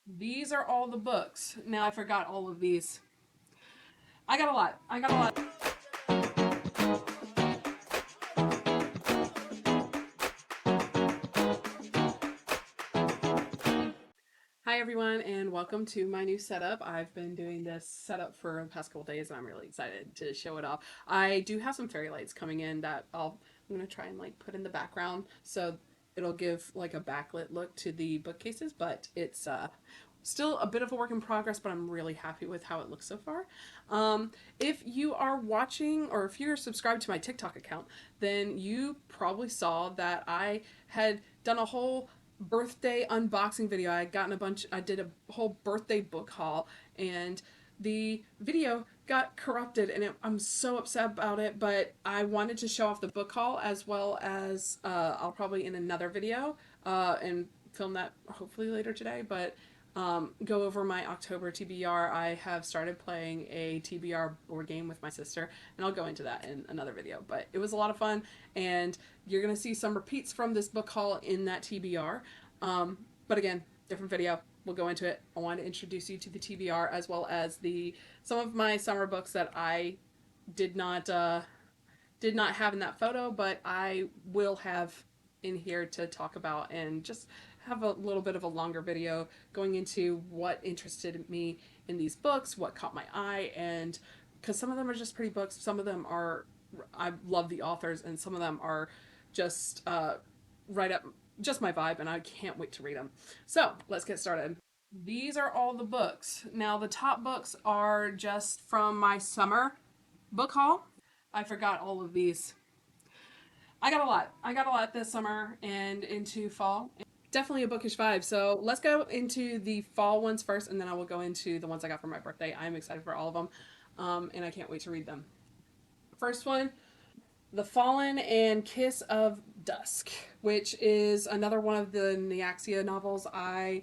These are all the books. Now I forgot all of these. I got a lot. I got a lot. Hi everyone and welcome to my new setup. I've been doing this setup for the past couple days and I'm really excited to show it off. I do have some fairy lights coming in that I'm gonna try and like put in the background so it'll give like a backlit look to the bookcases, but it's still a bit of a work in progress, but I'm really happy with how it looks so far. If you are watching or if you're subscribed to my TikTok account, then you probably saw that I had done a whole birthday unboxing video. I did a whole birthday book haul, and the video got corrupted, and I'm so upset about it. But I wanted to show off the book haul as well as I'll probably in another video and film that hopefully later today. But go over my October TBR. I have started playing a TBR board game with my sister, and I'll go into that in another video. But it was a lot of fun, and you're going to see some repeats from this book haul in that TBR. But again, different video. We'll go into it. I want to introduce you to the TBR as well as the some of my summer books that I did not uh, did not have in that photo, but I will have in here to talk about and just have a little bit of a longer video going into what interested me in these books, what caught my eye, and because some of them are just pretty books, some of them are I love the authors, and some of them are just right up just my vibe, and I can't wait to read them. So let's get started. These are all the books. Now the top books are just from my summer book haul. I forgot all of these. I got a lot. I got a lot this summer and into fall. Definitely a bookish vibe. So let's go into the fall ones first, and then I will go into the ones I got for my birthday. I'm excited for all of them, and I can't wait to read them. First one, The Fallen and Kiss of Dusk, which is another one of the Nyaxia novels. I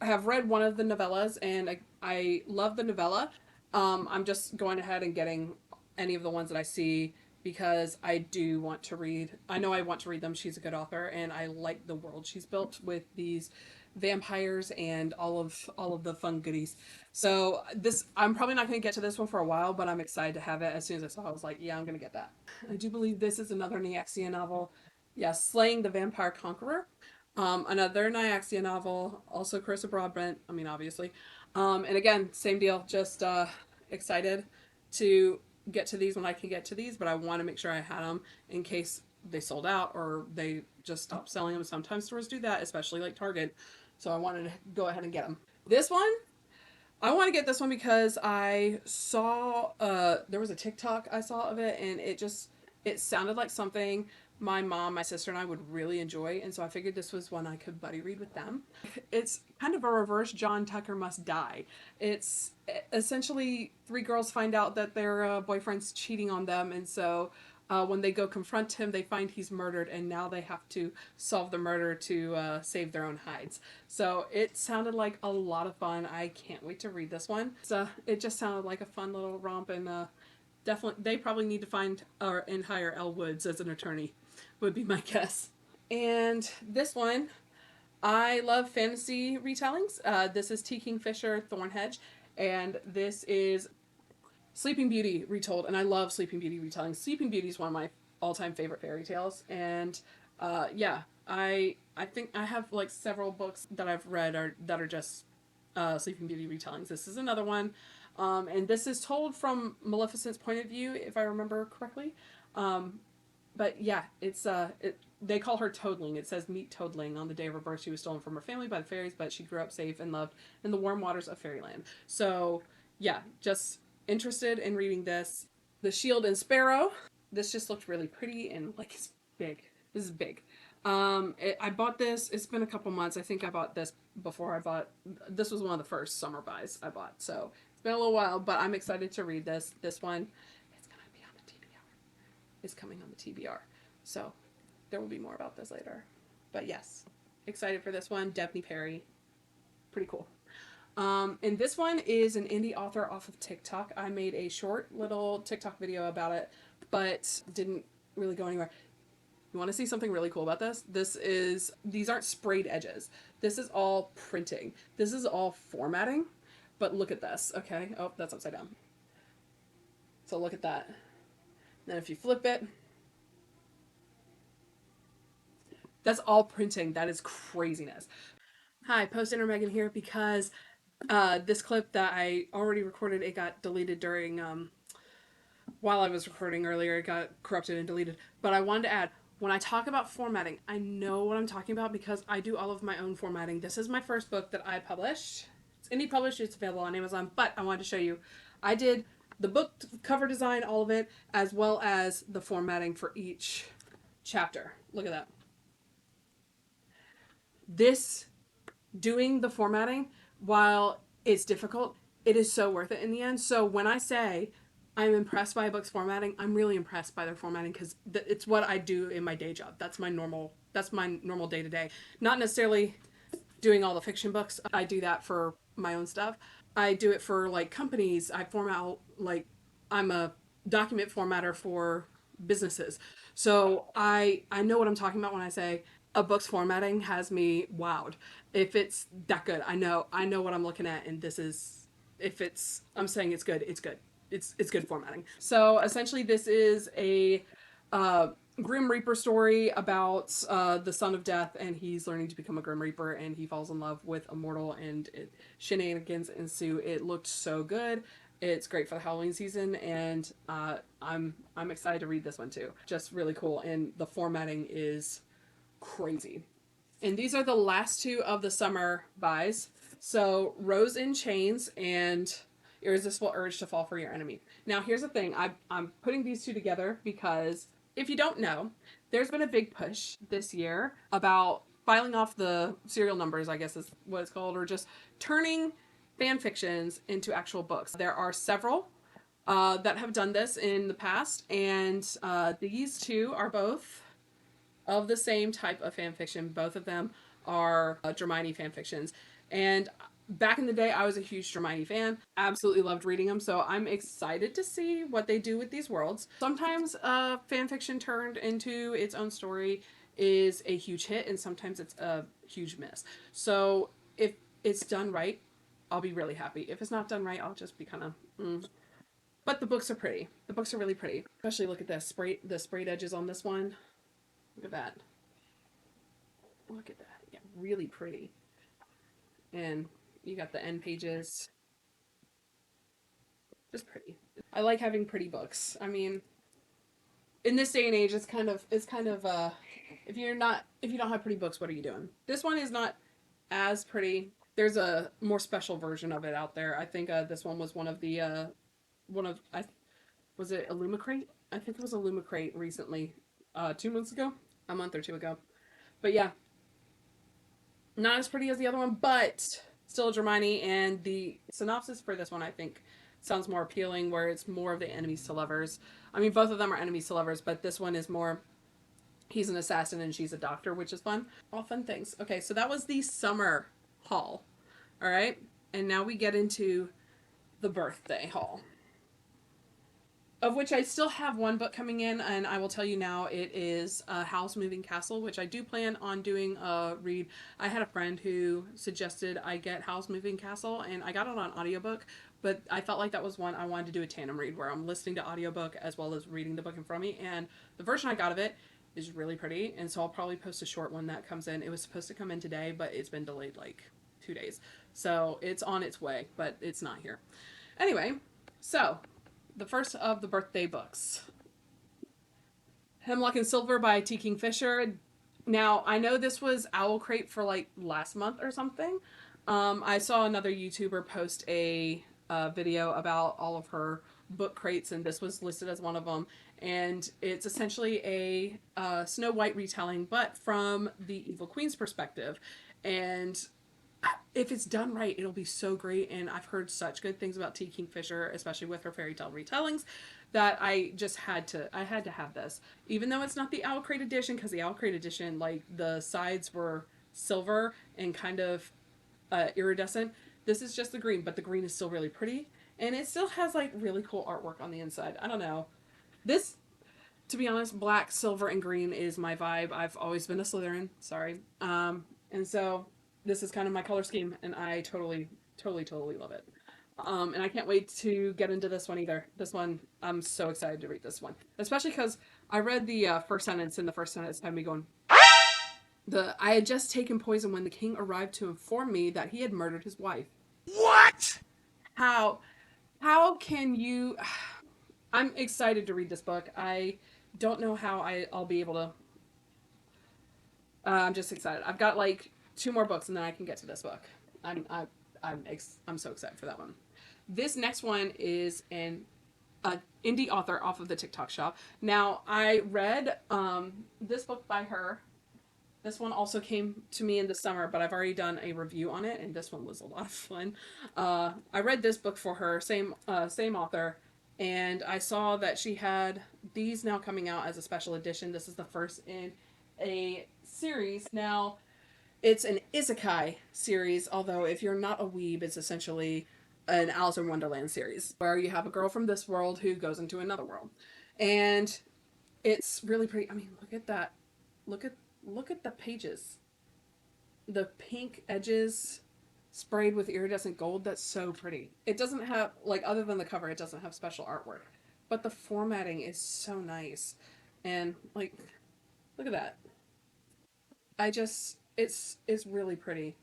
have read one of the novellas, and I love the novella. I'm just going ahead and getting any of the ones that I see because I do want to read. I know I want to read them. She's a good author, and I like the world she's built with these vampires and all of the fun goodies. So this I'm probably not going to get to this one for a while, but I'm excited to have it. As soon as I saw it, I was like, yeah, I'm going to get that. I do believe this is another Nyaxia novel. Yes, Slaying the Vampire Conqueror. Another Nyaxia novel, also Carissa Broadbent. I mean, obviously. And again, same deal. Just excited to get to these when I can get to these, but I want to make sure I had them in case they sold out or they just stopped selling them. Sometimes stores do that, especially like Target. So I wanted to go ahead and get them. This one, I want to get this one because I saw there was a TikTok I saw of it, and it sounded like something my mom, my sister, and I would really enjoy, and so I figured this was one I could buddy read with them. It's kind of a reverse John Tucker Must Die. It's essentially three girls find out that their boyfriend's cheating on them, and so when they go confront him, they find he's murdered, and now they have to solve the murder to save their own hides. So it sounded like a lot of fun. I can't wait to read this one. So it just sounded like a fun little romp, and definitely they probably need to find and hire Elle Woods as an attorney, would be my guess. And this one, I love fantasy retellings. This is T. Kingfisher Thornhedge, and this is Sleeping Beauty retold, and I love Sleeping Beauty retelling. Sleeping Beauty is one of my all-time favorite fairy tales, and yeah, I think I have like several books that I've read that are just Sleeping Beauty retellings. This is another one, and this is told from Maleficent's point of view, if I remember correctly. Um, but yeah, they call her Toadling. It says meet Toadling. On the day of her birth, she was stolen from her family by the fairies, but she grew up safe and loved in the warm waters of fairyland. So yeah, just interested in reading this. The Shield and Sparrow. This just looked really pretty and like it's big. This is big. I bought this. It's been a couple months. I think I bought this before I bought. This was one of the first summer buys I bought. So it's been a little while, but I'm excited to read this. This one, it's gonna be on the TBR. It's coming on the TBR. So there will be more about this later. But yes, excited for this one. Daphne Perry, pretty cool. And this one is an indie author off of TikTok. I made a short little TikTok video about it, but didn't really go anywhere. You want to see something really cool about this? These aren't sprayed edges. This is all printing. This is all formatting. But look at this, okay? Oh, that's upside down. So look at that. Then if you flip it, that's all printing. That is craziness. Hi, Post Inner Megan here because this clip that I already recorded, it got deleted during while I was recording earlier, it got corrupted and deleted. But I wanted to add, when I talk about formatting, I know what I'm talking about because I do all of my own formatting. This is my first book that I published. It's indie published, it's available on Amazon, but I wanted to show you. I did the book cover design, all of it, as well as the formatting for each chapter. Look at that. This doing the formatting, while it's difficult, it is so worth it in the end. So when I say I'm impressed by a book's formatting, I'm really impressed by their formatting because it's what I do in my day job. That's my normal. That's my normal day to day. Not necessarily doing all the fiction books. I do that for my own stuff. I do it for like companies. I format like I'm a document formatter for businesses. So I know what I'm talking about when I say a book's formatting has me wowed. If it's that good, I know what I'm looking at, and this is if it's I'm saying it's good, it's good. It's good formatting. So essentially, this is a uh, Grim Reaper story about the son of death, and he's learning to become a Grim Reaper, and he falls in love with a mortal, and shenanigans ensue. It looked so good. It's great for the Halloween season, and I'm excited to read this one too. Just really cool, and the formatting is crazy. And these are the last two of the summer buys. So Rose in Chains and Irresistible Urge to Fall for Your Enemy. Now here's the thing. I'm putting these two together because if you don't know, there's been a big push this year about filing off the serial numbers, I guess is what it's called, or just turning fan fictions into actual books. There are several that have done this in the past, and these two are both of the same type of fan fiction. Both of them are Hermione fan fictions. And back in the day, I was a huge Hermione fan. Absolutely loved reading them. So I'm excited to see what they do with these worlds. Sometimes fan fiction turned into its own story is a huge hit, and sometimes it's a huge miss. So if it's done right, I'll be really happy. If it's not done right, I'll just be kind of. But the books are pretty. The books are really pretty. Especially look at this the sprayed edges on this one. Look at that. Look at that. Yeah, really pretty. And you got the end pages. Just pretty. I like having pretty books. I mean, in this day and age, it's kind of if you don't have pretty books, what are you doing? This one is not as pretty. There's a more special version of it out there. I think this one was one of I was it Illumicrate? I think it was Illumicrate recently, 2 months ago, a month or two ago. But yeah, not as pretty as the other one, but still a Hermione. And the synopsis for this one, I think, sounds more appealing, where it's more of the enemies to lovers. I mean, both of them are enemies to lovers, but this one is more he's an assassin and she's a doctor, which is fun. All fun things. Okay, so that was the summer haul. All right, and now we get into the birthday haul, of which I still have one book coming in, and I will tell you now it is Howl's Moving Castle, which I do plan on doing a read. I had a friend who suggested I get Howl's Moving Castle, and I got it on audiobook, but I felt like that was one I wanted to do a tandem read where I'm listening to audiobook as well as reading the book in front of me, and the version I got of it is really pretty, and so I'll probably post a short one that comes in. It was supposed to come in today, but it's been delayed like 2 days. So it's on its way, but it's not here. Anyway, so the first of the birthday books, Hemlock and Silver by T. Kingfisher. Now, I know this was Owl Crate for like last month or something. I saw another YouTuber post a video about all of her book crates, and this was listed as one of them. And it's essentially a Snow White retelling, but from the Evil Queen's perspective. And if it's done right, it'll be so great. And I've heard such good things about T. Kingfisher, especially with her fairy tale retellings, that I had to have this. Even though it's not the Owl Crate edition, because the Owl Crate edition, like the sides were silver and kind of iridescent. This is just the green, but the green is still really pretty. And it still has like really cool artwork on the inside. I don't know. This to be honest, black, silver, and green is my vibe. I've always been a Slytherin. Sorry. And so this is kind of my color scheme, and I totally love it. And I can't wait to get into this one either. This one, I'm so excited to read this one, especially because I read the first sentence, and the first sentence had me going. I had just taken poison when the king arrived to inform me that he had murdered his wife. What? How? How can you? I'm excited to read this book. I don't know how I'll be able to. I'm just excited. I've got like two more books and then I can get to this book. I'm I, I'm so excited for that one. This next one is an indie author off of the TikTok shop. Now I read this book by her. This one also came to me in the summer, but I've already done a review on it, and this one was a lot of fun. I read this book for her, same author, and I saw that she had these now coming out as a special edition. This is the first in a series. Now, it's an isekai series, although if you're not a weeb, it's essentially an Alice in Wonderland series where you have a girl from this world who goes into another world. And it's really pretty. I mean, look at that. Look at look at the pages. The pink edges sprayed with iridescent gold. That's so pretty. It doesn't have like other than the cover, it doesn't have special artwork. But the formatting is so nice. And like look at that. I just it's really pretty.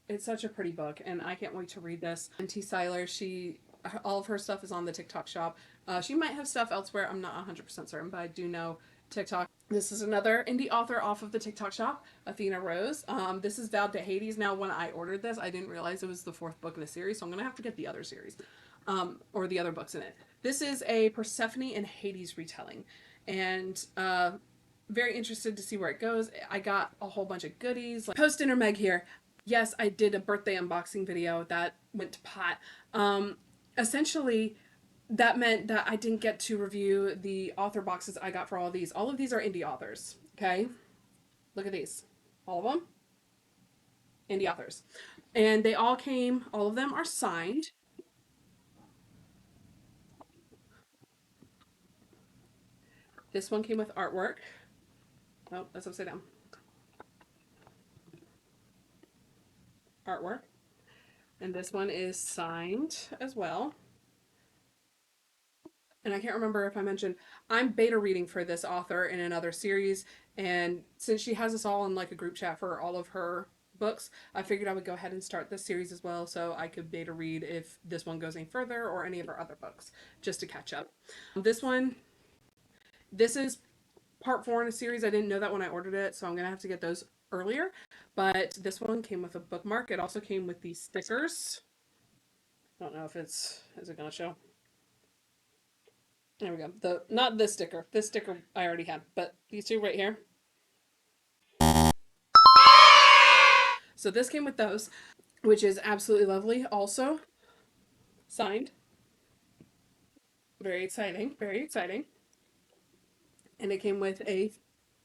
It's such a pretty book, and I can't wait to read this. And T. Seiler, she all of her stuff is on the TikTok shop. She might have stuff elsewhere. I'm not 100% certain, but I do know TikTok. This is another indie author off of the TikTok shop, Athena Rose. This is Vowed to Hades. Now, when I ordered this, I didn't realize it was the fourth book in the series, so I'm gonna have to get the other series, or the other books in it. This is a Persephone and Hades retelling, and very interested to see where it goes. I got a whole bunch of goodies. Like post intermeg here. Yes, I did a birthday unboxing video that went to pot. Essentially, that meant that I didn't get to review the author boxes I got for all of these. All of these are indie authors. Okay, look at these. All of them indie authors, and they all came. All of them are signed. This one came with artwork. Oh, that's upside down. Artwork. And this one is signed as well. And I can't remember if I mentioned I'm beta reading for this author in another series, and since she has us all in like a group chat for all of her books, I figured I would go ahead and start this series as well so I could beta read if this one goes any further or any of her other books just to catch up. This one, this is part 4 in a series. I didn't know that when I ordered it, so I'm gonna have to get those earlier. But this one came with a bookmark. It also came with these stickers. I don't know if is it gonna show? There we go. The not this sticker. This sticker I already had, but these two right here. So this came with those, which is absolutely lovely. Also signed. Very exciting. Very exciting. And it came with a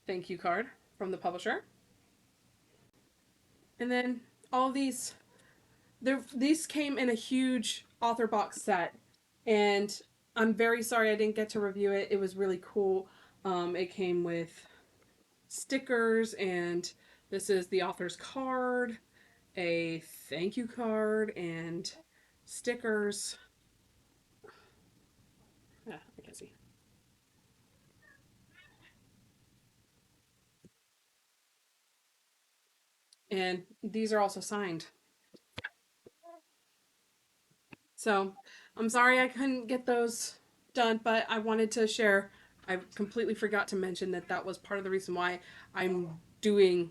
thank you card from the publisher. And then all these these came in a huge author box set, and I'm very sorry I didn't get to review it. It was really cool. It came with stickers, and this is the author's card, a thank you card, and stickers. Ah, I can see. And these are also signed. So I'm sorry I couldn't get those done, but I wanted to share. I completely forgot to mention that that was part of the reason why I'm doing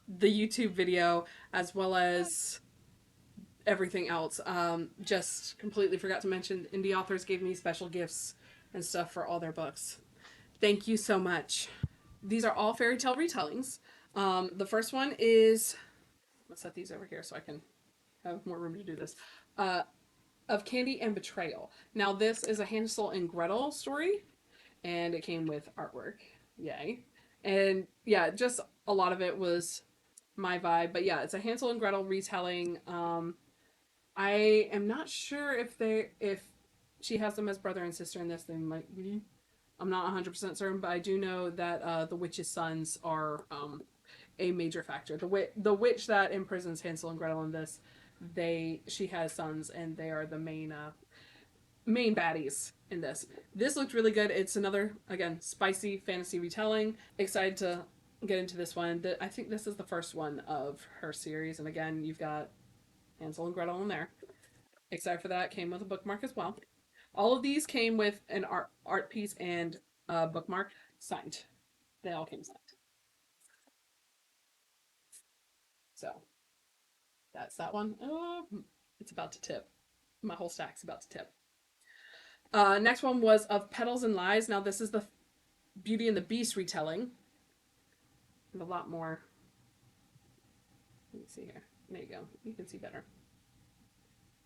the YouTube video as well as everything else. Just completely forgot to mention indie authors gave me special gifts and stuff for all their books. Thank you so much. These are all fairy tale retellings. The first one is, let's set these over here so I can have more room to do this. Of Candy and Betrayal. Now, this is a Hansel and Gretel story, and it came with artwork. Yay. And yeah, just a lot of it was my vibe. But yeah, it's a Hansel and Gretel retelling. I am not sure if she has them as brother and sister in this. They might be. I'm not 100% certain, but I do know that the witch's sons are a major factor. The witch that imprisons Hansel and Gretel in this, she has sons, and they are the main baddies in this. This looked really good. It's another, again, spicy fantasy retelling. Excited to get into this one. I think this is the first one of her series, and again, you've got Hansel and Gretel in there. Excited for that. Came with a bookmark as well. All of these came with an art piece and a bookmark signed. They all came signed. So that's that one. Oh, it's about to tip. My whole stack's about to tip. Next one was Of Petals and Lies. Now this is the Beauty and the Beast retelling. And a lot more. Let me see here. There you go. You can see better.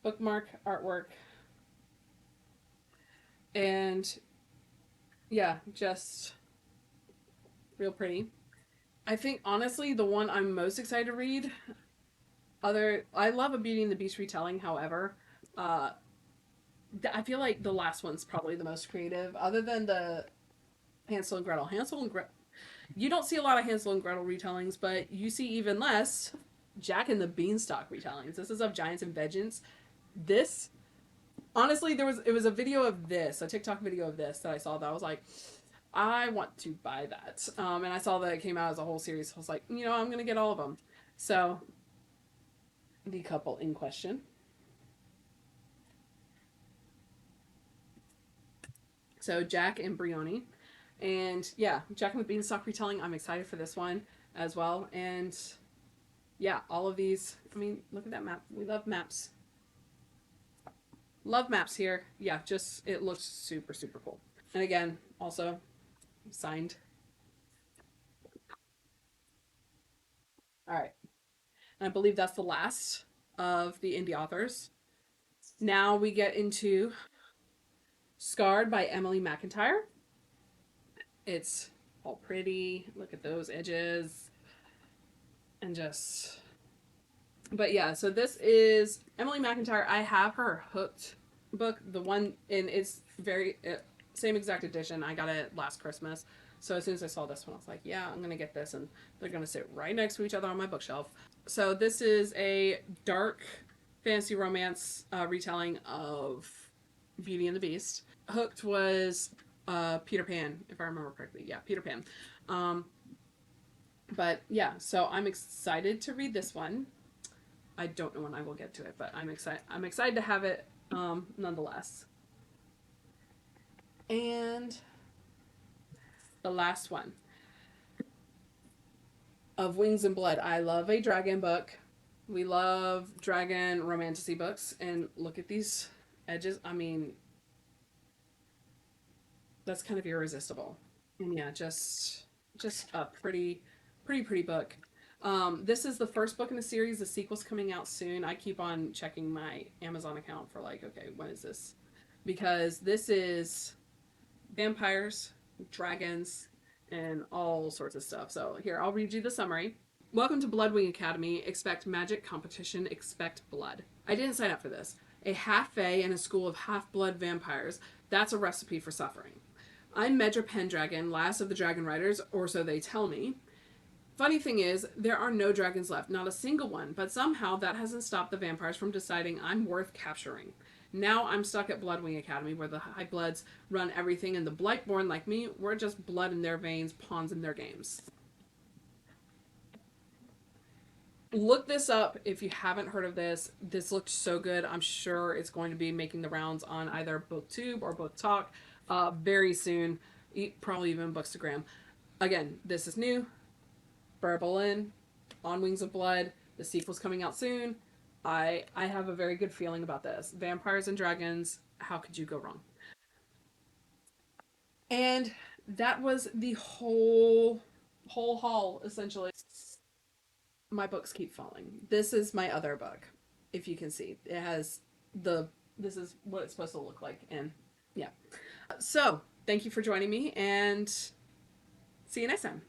Bookmark, artwork, and yeah, just real pretty. I think honestly the one I'm most excited to read. I love a Beauty and the Beast retelling. However, uh, I feel like the last one's probably the most creative, other than the Hansel and Gretel. Hansel and Gretel. You don't see a lot of Hansel and Gretel retellings, but you see even less Jack and the Beanstalk retellings. This is of Giants and Vengeance. This, honestly, it was a video of this, a TikTok video of this that I saw that I was like, I want to buy that. And I saw that it came out as a whole series. I was like, I'm gonna get all of them. So the couple in question. So Jack and Brioni. And yeah, Jack and the Beanstalk retelling. I'm excited for this one as well. And yeah, all of these. I mean, look at that map. We love maps. Love maps here. Yeah, just it looks super, super cool. And again, also signed. All right. And I believe that's the last of the indie authors. Now we get into Scarred by Emily McIntyre. It's all pretty. Look at those edges. And just. But yeah, so this is Emily McIntyre. I have her Hooked book, the one, and it's same exact edition. I got it last Christmas. So as soon as I saw this one, I was like, yeah, I'm going to get this. And they're going to sit right next to each other on my bookshelf. So this is a dark fantasy romance retelling of Beauty and the Beast. Hooked was Peter Pan, if I remember correctly. Yeah, Peter Pan. But yeah, so I'm excited to read this one. I don't know when I will get to it, but I'm excited. I'm excited to have it nonetheless. And the last one of Wings and Blood. I love a dragon book. We love dragon romantasy books, and look at these edges. I mean, that's kind of irresistible. And yeah, just a pretty book. This is the first book in the series. The sequel's coming out soon. I keep on checking my Amazon account for like, okay, when is this? Because this is vampires, dragons, and all sorts of stuff. So here, I'll read you the summary. Welcome to Bloodwing Academy. Expect magic, competition, expect blood. I didn't sign up for this. A half-fae and a school of half-blood vampires. That's a recipe for suffering. I'm Medra Pendragon, last of the Dragon Riders, or so they tell me. Funny thing is, there are no dragons left, not a single one, but somehow that hasn't stopped the vampires from deciding I'm worth capturing. Now I'm stuck at Bloodwing Academy, where the High Bloods run everything, and the Blightborn, like me, we're just blood in their veins, pawns in their games. Look this up if you haven't heard of this. This looked so good. I'm sure it's going to be making the rounds on either BookTube or BookTalk very soon, probably even Bookstagram. Again, this is new. Berbolin, On Wings of Blood. The sequel's coming out soon. I have a very good feeling about this. Vampires and dragons, how could you go wrong? And that was the whole haul, essentially. My books keep falling. This is my other book, if you can see. It has this is what it's supposed to look like, and yeah. So, thank you for joining me, and see you next time.